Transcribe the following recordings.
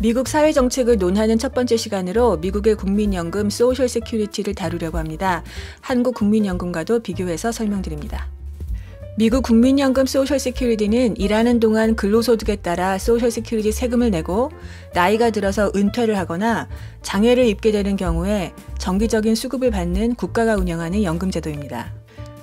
미국 사회정책을 논하는 첫 번째 시간으로 미국의 국민연금 소셜 세큐리티를 다루려고 합니다. 한국 국민연금과도 비교해서 설명드립니다. 미국 국민연금 소셜 세큐리티는 일하는 동안 근로소득에 따라 소셜 세큐리티 세금을 내고 나이가 들어서 은퇴를 하거나 장애를 입게 되는 경우에 정기적인 수급을 받는 국가가 운영하는 연금제도입니다.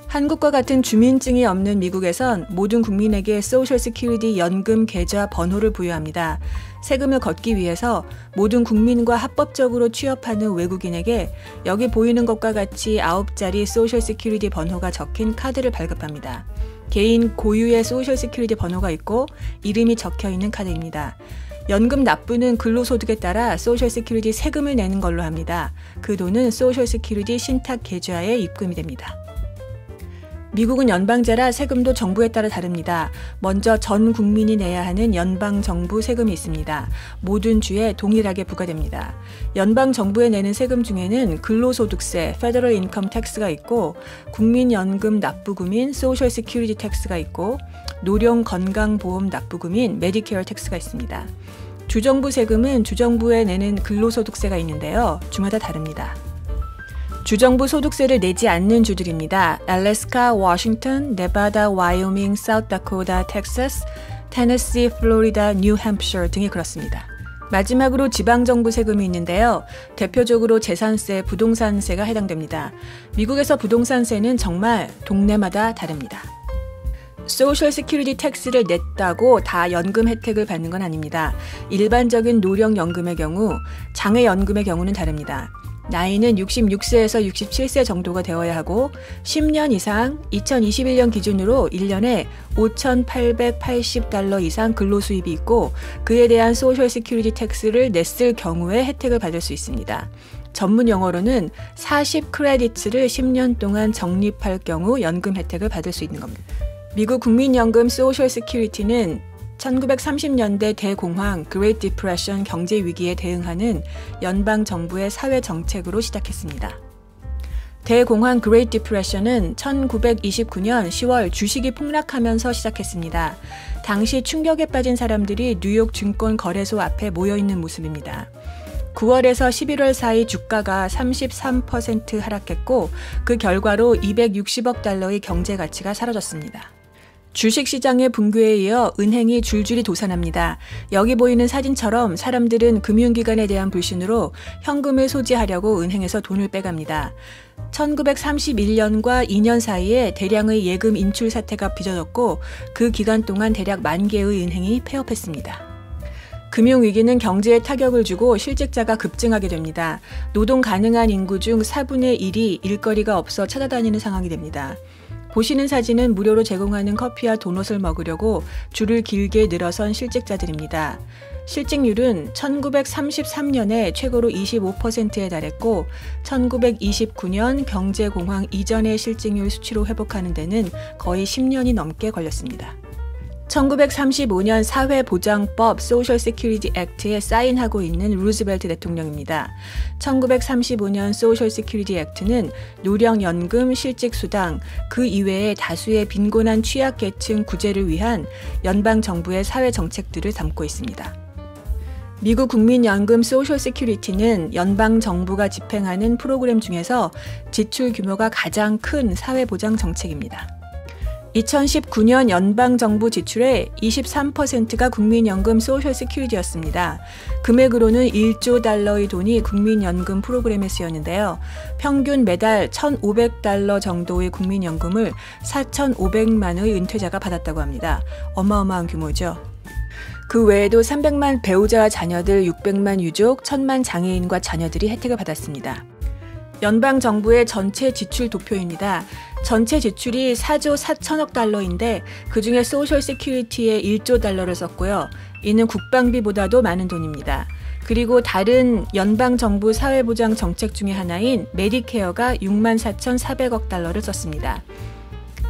한국과 같은 주민증이 없는 미국에선 모든 국민에게 소셜 세큐리티 연금 계좌 번호를 부여합니다. 세금을 걷기 위해서 모든 국민과 합법적으로 취업하는 외국인에게 여기 보이는 것과 같이 9자리 소셜 세큐리티 번호가 적힌 카드를 발급합니다. 개인 고유의 소셜 세큐리티 번호가 있고 이름이 적혀 있는 카드입니다. 연금 납부는 근로소득에 따라 소셜 세큐리티 세금을 내는 걸로 합니다. 그 돈은 소셜 세큐리티 신탁 계좌에 입금이 됩니다. 미국은 연방제라 세금도 정부에 따라 다릅니다. 먼저 전 국민이 내야 하는 연방정부 세금이 있습니다. 모든 주에 동일하게 부과됩니다. 연방정부에 내는 세금 중에는 근로소득세, Federal Income Tax가 있고 국민연금 납부금인 Social Security Tax가 있고 노령건강보험 납부금인 Medicare Tax가 있습니다. 주정부 세금은 주정부에 내는 근로소득세가 있는데요. 주마다 다릅니다. 주정부 소득세를 내지 않는 주들입니다. 알래스카, 워싱턴, 네바다, 와이오밍, 사우스다코타, 텍사스, 테네시, 플로리다, 뉴햄프셔 등이 그렇습니다. 마지막으로 지방정부 세금이 있는데요. 대표적으로 재산세, 부동산세가 해당됩니다. 미국에서 부동산세는 정말 동네마다 다릅니다. 소셜 시큐리티 텍스를 냈다고 다 연금 혜택을 받는 건 아닙니다. 일반적인 노령연금의 경우, 장애연금의 경우는 다릅니다. 나이는 66세에서 67세 정도가 되어야 하고 10년 이상 2021년 기준으로 1년에 $5,880 이상 근로수입이 있고 그에 대한 소셜 시큐리티 텍스를 냈을 경우에 혜택을 받을 수 있습니다. 전문 용어로는 40 크레디트를 10년 동안 적립할 경우 연금 혜택을 받을 수 있는 겁니다. 미국 국민연금 소셜 시큐리티는 1930년대 대공황 Great Depression 경제 위기에 대응하는 연방 정부의 사회 정책으로 시작했습니다. 대공황 Great Depression은 1929년 10월 주식이 폭락하면서 시작했습니다. 당시 충격에 빠진 사람들이 뉴욕 증권 거래소 앞에 모여 있는 모습입니다. 9월에서 11월 사이 주가가 33% 하락했고 그 결과로 $260억 달러의 경제 가치가 사라졌습니다. 주식시장의 붕괴에 이어 은행이 줄줄이 도산합니다. 여기 보이는 사진처럼 사람들은 금융기관에 대한 불신으로 현금을 소지하려고 은행에서 돈을 빼갑니다. 1931년과 2년 사이에 대량의 예금 인출 사태가 빚어졌고 그 기간 동안 대략 10,000개의 은행이 폐업했습니다. 금융위기는 경제에 타격을 주고 실직자가 급증하게 됩니다. 노동 가능한 인구 중 4분의 1이 일거리가 없어 찾아다니는 상황이 됩니다. 보시는 사진은 무료로 제공하는 커피와 도넛을 먹으려고 줄을 길게 늘어선 실직자들입니다. 실직률은 1933년에 최고로 25%에 달했고 1929년 경제공황 이전의 실직률 수치로 회복하는 데는 거의 10년이 넘게 걸렸습니다. 1935년 사회보장법 소셜 시큐리티 액트에 사인하고 있는 루즈벨트 대통령입니다. 1935년 소셜 시큐리티 액트는 노령연금, 실직수당, 그 이외에 다수의 빈곤한 취약계층 구제를 위한 연방정부의 사회정책들을 담고 있습니다. 미국 국민연금 소셜 시큐리티는 연방정부가 집행하는 프로그램 중에서 지출 규모가 가장 큰 사회보장 정책입니다. 2019년 연방정부 지출의 23%가 국민연금 소셜 시큐리티였습니다. 금액으로는 1조 달러의 돈이 국민연금 프로그램에 쓰였는데요. 평균 매달 $1,500 정도의 국민연금을 4,500만의 은퇴자가 받았다고 합니다. 어마어마한 규모죠. 그 외에도 300만 배우자와 자녀들, 600만 유족, 1,000만 장애인과 자녀들이 혜택을 받았습니다. 연방정부의 전체 지출 도표입니다. 전체 지출이 4조 4천억 달러인데 그중에 소셜 시큐리티에 1조 달러를 썼고요. 이는 국방비보다도 많은 돈입니다. 그리고 다른 연방정부 사회보장 정책 중에 하나인 메디케어가 64,400억 달러를 썼습니다.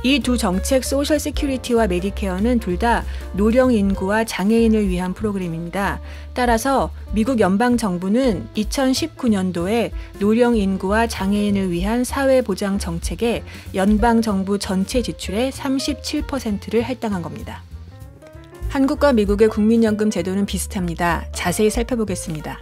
이 두 정책 소셜 시큐리티와 메디케어는 둘 다 노령 인구와 장애인을 위한 프로그램입니다. 따라서 미국 연방정부는 2019년도에 노령 인구와 장애인을 위한 사회보장 정책에 연방정부 전체 지출의 37%를 할당한 겁니다. 한국과 미국의 국민연금 제도는 비슷합니다. 자세히 살펴보겠습니다.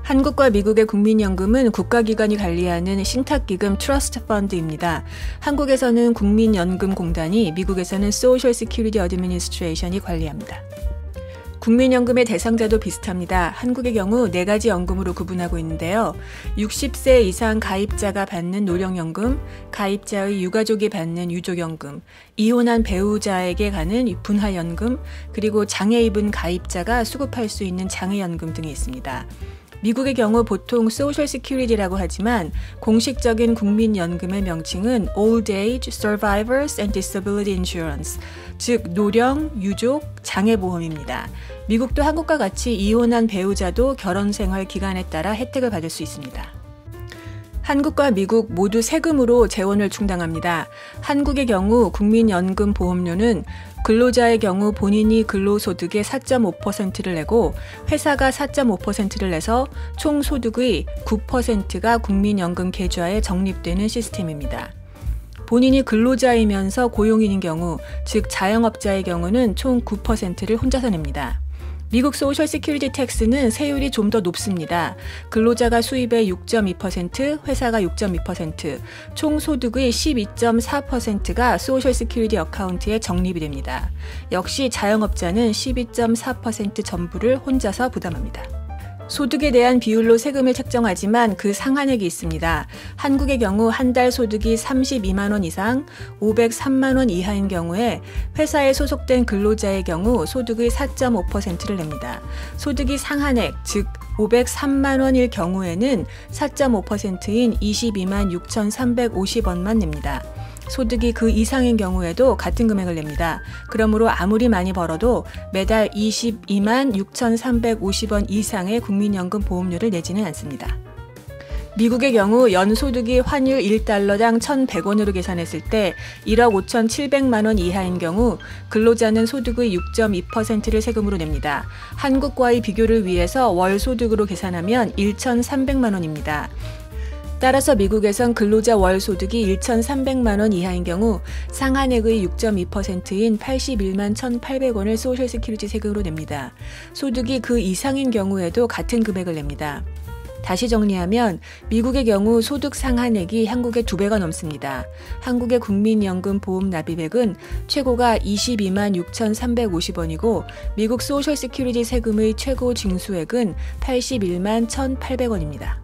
한국과 미국의 국민연금은 국가기관이 관리하는 신탁기금 트러스트 펀드입니다. 한국에서는 국민연금공단이, 미국에서는 소셜 시큐리티 어드미니스트레이션이 관리합니다. 국민연금의 대상자도 비슷합니다. 한국의 경우 4가지 연금으로 구분하고 있는데요. 60세 이상 가입자가 받는 노령연금, 가입자의 유가족이 받는 유족연금, 이혼한 배우자에게 가는 분할연금, 그리고 장애 입은 가입자가 수급할 수 있는 장애연금 등이 있습니다. 미국의 경우 보통 소셜 시큐리티라고 하지만 공식적인 국민연금의 명칭은 Old Age, Survivors and Disability Insurance, 즉 노령, 유족, 장애보험입니다. 미국도 한국과 같이 이혼한 배우자도 결혼생활 기간에 따라 혜택을 받을 수 있습니다. 한국과 미국 모두 세금으로 재원을 충당합니다. 한국의 경우 국민연금 보험료는 근로자의 경우 본인이 근로소득의 4.5%를 내고 회사가 4.5%를 내서 총 소득의 9%가 국민연금 계좌에 적립되는 시스템입니다. 본인이 근로자이면서 고용인인 경우, 즉 자영업자의 경우는 총 9%를 혼자서 냅니다. 미국 소셜 시큐리티 텍스는 세율이 좀 더 높습니다. 근로자가 수입의 6.2%, 회사가 6.2%, 총 소득의 12.4%가 소셜 시큐리티 어카운트에 적립이 됩니다. 역시 자영업자는 12.4% 전부를 혼자서 부담합니다. 소득에 대한 비율로 세금을 책정하지만 그 상한액이 있습니다. 한국의 경우 한 달 소득이 32만 원 이상, 503만 원 이하인 경우에 회사에 소속된 근로자의 경우 소득의 4.5%를 냅니다. 소득이 상한액, 즉 503만 원일 경우에는 4.5%인 22만 6,350원만 냅니다. 소득이 그 이상인 경우에도 같은 금액을 냅니다. 그러므로 아무리 많이 벌어도 매달 22만 6,350원 이상의 국민연금 보험료를 내지는 않습니다. 미국의 경우 연소득이 환율 1달러당 1,100원으로 계산했을 때 1억 5,700만 원 이하인 경우 근로자는 소득의 6.2%를 세금으로 냅니다. 한국과의 비교를 위해서 월 소득으로 계산하면 1,300만 원입니다. 따라서 미국에선 근로자 월 소득이 1,300만 원 이하인 경우 상한액의 6.2%인 81만 1,800원을 소셜 시큐리티 세금으로 냅니다. 소득이 그 이상인 경우에도 같은 금액을 냅니다. 다시 정리하면 미국의 경우 소득 상한액이 한국의 2배가 넘습니다. 한국의 국민연금 보험 납입액은 최고가 22만 6,350원이고 미국 소셜 시큐리티 세금의 최고 징수액은 81만 1,800원입니다.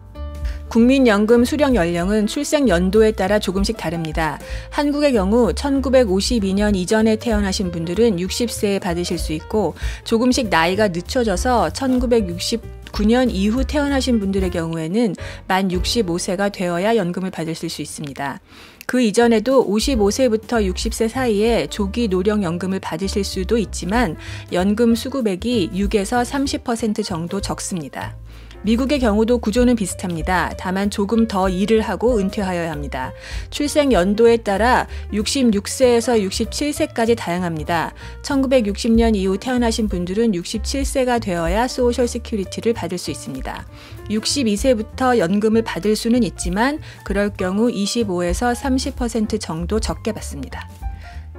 국민연금 수령 연령은 출생 연도에 따라 조금씩 다릅니다. 한국의 경우 1952년 이전에 태어나신 분들은 60세에 받으실 수 있고 조금씩 나이가 늦춰져서 1969년 이후 태어나신 분들의 경우에는 만 65세가 되어야 연금을 받으실 수 있습니다. 그 이전에도 55세부터 60세 사이에 조기 노령연금을 받으실 수도 있지만 연금 수급액이 6에서 30% 정도 적습니다. 미국의 경우도 구조는 비슷합니다. 다만 조금 더 일을 하고 은퇴하여야 합니다. 출생 연도에 따라 66세에서 67세까지 다양합니다. 1960년 이후 태어나신 분들은 67세가 되어야 소셜 시큐리티를 받을 수 있습니다. 62세부터 연금을 받을 수는 있지만 그럴 경우 25에서 30% 정도 적게 받습니다.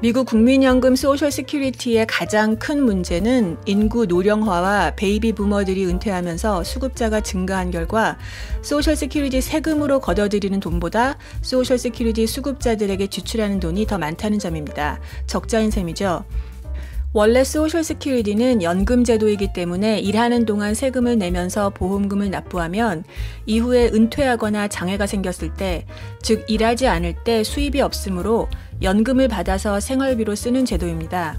미국 국민연금 소셜 시큐리티의 가장 큰 문제는 인구 노령화와 베이비 부머들이 은퇴하면서 수급자가 증가한 결과 소셜 시큐리티 세금으로 걷어들이는 돈보다 소셜 시큐리티 수급자들에게 지출하는 돈이 더 많다는 점입니다. 적자인 셈이죠. 원래 소셜 시큐리티는 연금 제도이기 때문에 일하는 동안 세금을 내면서 보험금을 납부하면 이후에 은퇴하거나 장애가 생겼을 때, 즉 일하지 않을 때 수입이 없으므로 연금을 받아서 생활비로 쓰는 제도입니다.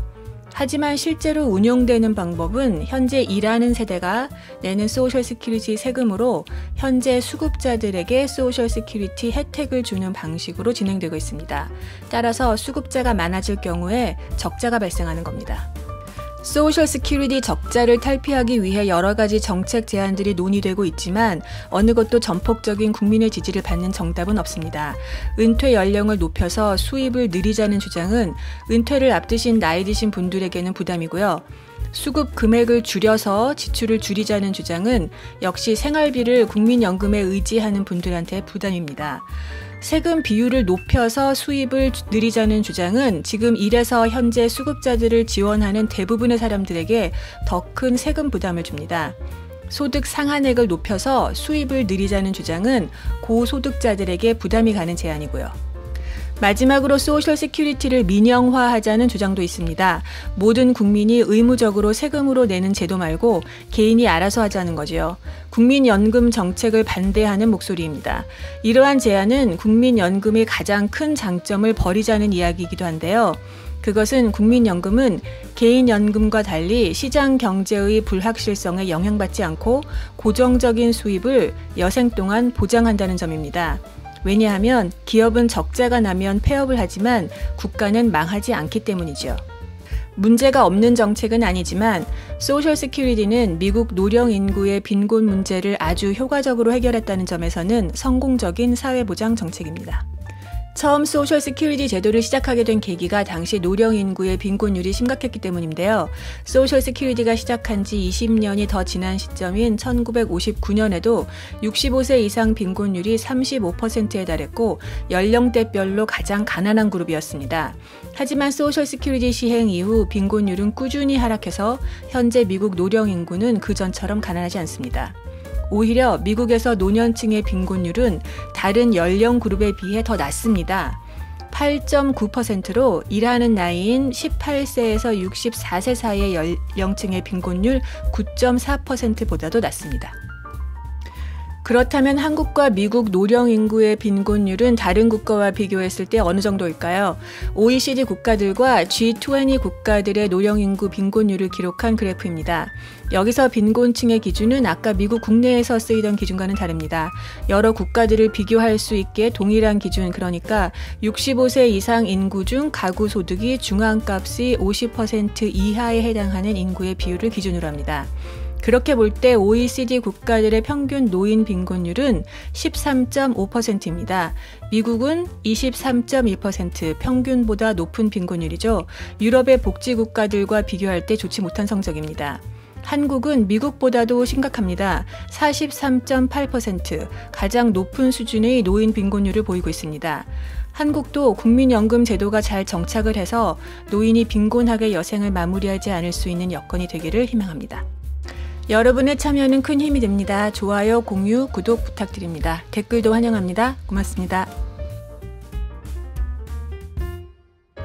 하지만 실제로 운용되는 방법은 현재 일하는 세대가 내는 소셜 시큐리티 세금으로 현재 수급자들에게 소셜 시큐리티 혜택을 주는 방식으로 진행되고 있습니다. 따라서 수급자가 많아질 경우에 적자가 발생하는 겁니다. 소셜 시큐리티 적자를 탈피하기 위해 여러 가지 정책 제안들이 논의되고 있지만 어느 것도 전폭적인 국민의 지지를 받는 정답은 없습니다. 은퇴 연령을 높여서 수입을 늘리자는 주장은 은퇴를 앞두신 나이 드신 분들에게는 부담이고요. 수급 금액을 줄여서 지출을 줄이자는 주장은 역시 생활비를 국민연금에 의지하는 분들한테 부담입니다. 세금 비율을 높여서 수입을 늘리자는 주장은 지금 일에서 현재 수급자들을 지원하는 대부분의 사람들에게 더 큰 세금 부담을 줍니다. 소득 상한액을 높여서 수입을 늘리자는 주장은 고소득자들에게 부담이 가는 제안이고요. 마지막으로 소셜 시큐리티를 민영화하자는 주장도 있습니다. 모든 국민이 의무적으로 세금으로 내는 제도 말고 개인이 알아서 하자는 거죠. 국민연금 정책을 반대하는 목소리입니다. 이러한 제안은 국민연금의 가장 큰 장점을 버리자는 이야기이기도 한데요. 그것은 국민연금은 개인연금과 달리 시장 경제의 불확실성에 영향받지 않고 고정적인 수입을 여생 동안 보장한다는 점입니다. 왜냐하면 기업은 적자가 나면 폐업을 하지만 국가는 망하지 않기 때문이죠. 문제가 없는 정책은 아니지만 소셜 시큐리티는 미국 노령 인구의 빈곤 문제를 아주 효과적으로 해결했다는 점에서는 성공적인 사회보장 정책입니다. 처음 소셜 시큐리티 제도를 시작하게 된 계기가 당시 노령 인구의 빈곤율이 심각했기 때문인데요. 소셜 시큐리티가 시작한 지 20년이 더 지난 시점인 1959년에도 65세 이상 빈곤율이 35%에 달했고 연령대별로 가장 가난한 그룹이었습니다. 하지만 소셜 시큐리티 시행 이후 빈곤율은 꾸준히 하락해서 현재 미국 노령 인구는 그전처럼 가난하지 않습니다. 오히려 미국에서 노년층의 빈곤율은 다른 연령 그룹에 비해 더 낮습니다. 8.9%로 일하는 나이인 18세에서 64세 사이의 연령층의 빈곤율 9.4%보다도 낮습니다. 그렇다면 한국과 미국 노령 인구의 빈곤율은 다른 국가와 비교했을 때 어느 정도일까요? OECD 국가들과 G20 국가들의 노령 인구 빈곤율을 기록한 그래프입니다. 여기서 빈곤층의 기준은 아까 미국 국내에서 쓰이던 기준과는 다릅니다. 여러 국가들을 비교할 수 있게 동일한 기준, 그러니까 65세 이상 인구 중 가구 소득이 중앙값이 50% 이하에 해당하는 인구의 비율을 기준으로 합니다. 그렇게 볼 때 OECD 국가들의 평균 노인 빈곤율은 13.5%입니다. 미국은 23.1%, 평균보다 높은 빈곤율이죠. 유럽의 복지국가들과 비교할 때 좋지 못한 성적입니다. 한국은 미국보다도 심각합니다. 43.8%, 가장 높은 수준의 노인 빈곤율을 보이고 있습니다. 한국도 국민연금 제도가 잘 정착을 해서 노인이 빈곤하게 여생을 마무리하지 않을 수 있는 여건이 되기를 희망합니다. 여러분의 참여는 큰 힘이 됩니다. 좋아요, 공유, 구독 부탁드립니다. 댓글도 환영합니다. 고맙습니다.